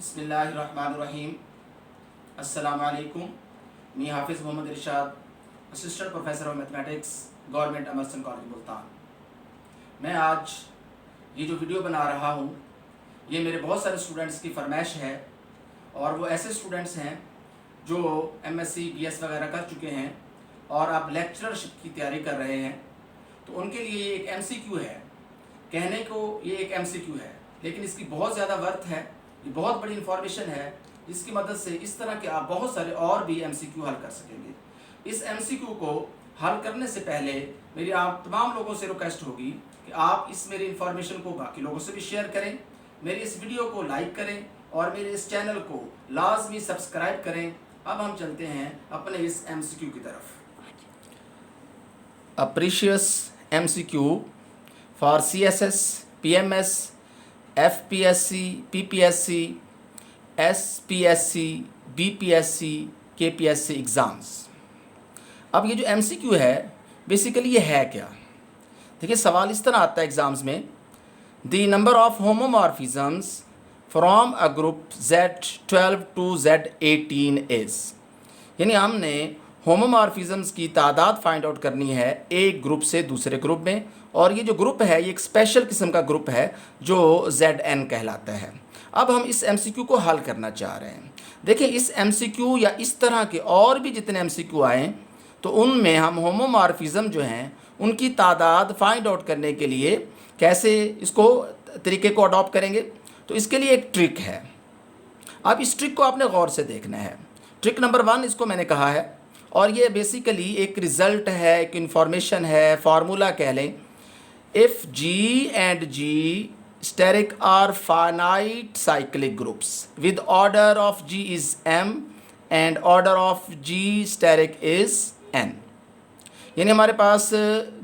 बिस्मिल्लाहिर्रहमानिर्रहीम। अस्सलाम वालेकुम। मैं Hafiz Mohammad Irshad, assistant professor of mathematics, government Emerson college Multan. मैं आज ये जो वीडियो बना रहा हूँ ये मेरे बहुत सारे स्टूडेंट्स की फरमाइश है, और वो ऐसे स्टूडेंट्स हैं जो एमएससी बीएस वगैरह कर चुके हैं और अब लेक्चरशिप की तैयारी कर रहे हैं। तो उनके लिए एक एमसीक्यू है। कहने को ये एक एमसीक्यू है, लेकिन इसकी बहुत ज़्यादा वर्थ है। ये बहुत बड़ी इंफॉर्मेशन है जिसकी मदद से इस तरह के आप बहुत सारे और भी एमसीक्यू हल कर सकेंगे। इस एमसीक्यू को हल करने से पहले मेरी आप तमाम लोगों से रिक्वेस्ट होगी कि आप इस मेरी इंफॉर्मेशन को बाकी लोगों से भी शेयर करें, मेरी इस वीडियो को लाइक करें और मेरे इस चैनल को लाजमी सब्सक्राइब करें। अब हम चलते हैं अपने इस एमसीक्यू की तरफ। A precious MCQ for CSS, PMS, FPSC, PPSC, SPSC, BPSC, KPSC exams. अब ये जो MCQ है बेसिकली ये है क्या? देखिए, सवाल इस तरह आता है एग्ज़ाम्स में, the number of homomorphisms from a group Z12 to Z18 is, यानी हमने होमोमॉर्फिज्म्स की तादाद फाइंड आउट करनी है एक ग्रुप से दूसरे ग्रुप में, और ये जो ग्रुप है ये एक स्पेशल किस्म का ग्रुप है जो ZN कहलाता है। अब हम इस MCQ को हल करना चाह रहे हैं। देखिए, इस MCQ या इस तरह के और भी जितने MCQ आएँ तो उनमें हम होमोमॉर्फिज्म जो हैं उनकी तादाद फाइंड आउट करने के लिए कैसे इसको तरीके को अडॉप्ट करेंगे। तो इसके लिए एक ट्रिक है। अब इस ट्रिक को आपने गौर से देखना है। ट्रिक नंबर 1 इसको मैंने कहा है, और ये बेसिकली एक रिज़ल्ट है, एक इंफॉर्मेशन है, फार्मूला कह लें। If G and G steric are finite cyclic groups with order of G is M and order of G steric is N, यानी हमारे पास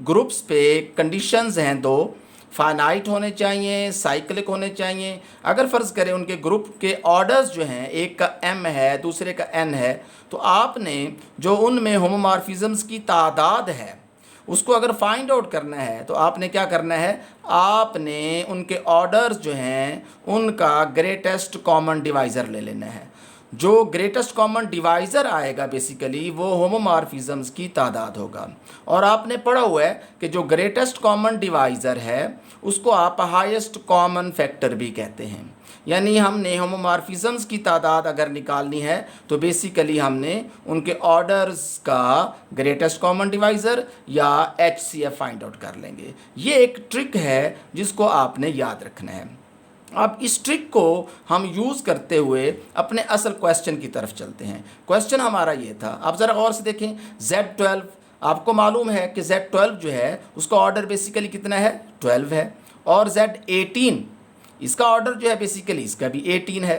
ग्रुप्स पे कंडीशंस हैं दो, फाइनाइट होने चाहिए, साइक्लिक होने चाहिए। अगर फ़र्ज़ करें उनके ग्रुप के ऑर्डर्स जो हैं, एक का M है दूसरे का N है, तो आपने जो उनमें होमोमॉर्फिज्म्स की तादाद है उसको अगर फाइंड आउट करना है तो आपने क्या करना है, आपने उनके ऑर्डर्स जो हैं उनका ग्रेटेस्ट कॉमन डिवाइज़र ले लेना है। जो ग्रेटेस्ट कॉमन डिवाइज़र आएगा बेसिकली वो होमोमॉर्फिज्म्स की तादाद होगा। और आपने पढ़ा हुआ है कि जो ग्रेटेस्ट कॉमन डिवाइज़र है उसको आप हाईएस्ट कॉमन फैक्टर भी कहते हैं। यानी हमने होमोमॉर्फिज्म्स की तादाद अगर निकालनी है तो बेसिकली हमने उनके ऑर्डर्स का ग्रेटेस्ट कॉमन डिवाइज़र या HCF फाइंड आउट कर लेंगे। ये एक ट्रिक है जिसको आपने याद रखना है। अब इस ट्रिक को हम यूज़ करते हुए अपने असल क्वेश्चन की तरफ चलते हैं। क्वेश्चन हमारा ये था, आप ज़रा गौर से देखें। Z12, आपको मालूम है कि Z12 जो है उसका ऑर्डर बेसिकली कितना है, 12 है। और Z18 इसका ऑर्डर जो है बेसिकली इसका भी 18 है।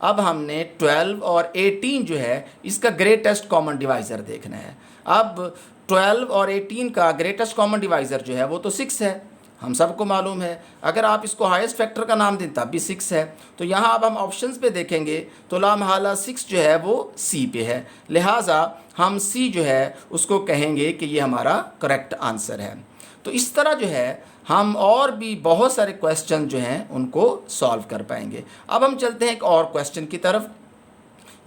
अब हमने 12 और 18 जो है इसका ग्रेटेस्ट कॉमन डिवाइज़र देखना है। अब 12 और 18 का ग्रेटेस्ट कॉमन डिवाइज़र जो है वो तो 6 है, हम सबको मालूम है। अगर आप इसको हाईएस्ट फैक्टर का नाम दें तब भी 6 है। तो यहाँ अब हम ऑप्शंस पे देखेंगे तो लामहाला 6 जो है वो C पे है, लिहाजा हम C जो है उसको कहेंगे कि ये हमारा करेक्ट आंसर है। तो इस तरह जो है हम और भी बहुत सारे क्वेश्चन जो हैं उनको सॉल्व कर पाएंगे। अब हम चलते हैं एक और क्वेश्चन की तरफ।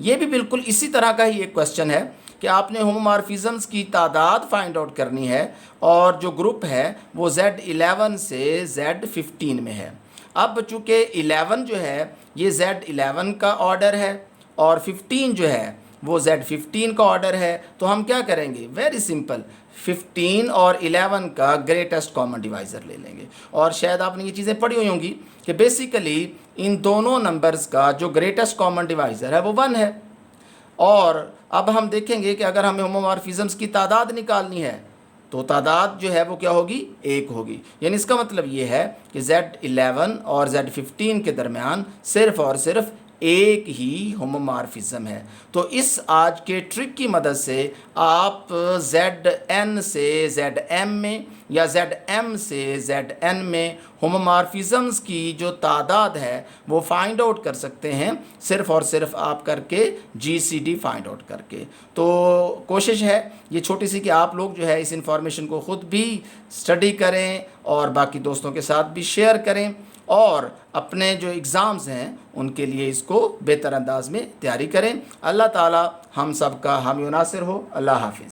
ये भी बिल्कुल इसी तरह का ही एक क्वेश्चन है कि आपने होमोमॉर्फिज्म्स की तादाद फाइंड आउट करनी है और जो ग्रुप है वो Z11 से Z15 में है। अब चूँकि 11 जो है ये Z11 का ऑर्डर है और 15 जो है वो Z15 का ऑर्डर है, तो हम क्या करेंगे, वेरी सिंपल, 15 और 11 का ग्रेटेस्ट कॉमन डिवाइज़र ले लेंगे। और शायद आपने ये चीज़ें पढ़ी हुई होंगी कि बेसिकली इन दोनों नंबर्स का जो ग्रेटेस्ट कॉमन डिवाइज़र है वो 1 है। और अब हम देखेंगे कि अगर हमें होमोमॉर्फिज्म्स की तादाद निकालनी है तो तादाद जो है वो क्या होगी, 1 होगी। यानी इसका मतलब ये है कि Z11 और Z15 के दरमियान सिर्फ़ और सिर्फ एक ही होमोमॉर्फिज्म है। तो इस आज के ट्रिक की मदद से आप ZN से ZM में या ZM से ZN में होमोमॉर्फिज्म्स की जो तादाद है वो फाइंड आउट कर सकते हैं, सिर्फ़ और सिर्फ आप करके GCD फाइंड आउट करके। तो कोशिश है ये छोटी सी कि आप लोग जो है इस इंफॉर्मेशन को ख़ुद भी स्टडी करें और बाकी दोस्तों के साथ भी शेयर करें। और अपने जो एग्ज़ाम्स हैं उनके लिए इसको बेहतर अंदाज में तैयारी करें। अल्लाह ताला हम सब का हामी व नासिर हो। अल्लाह हाफिज़।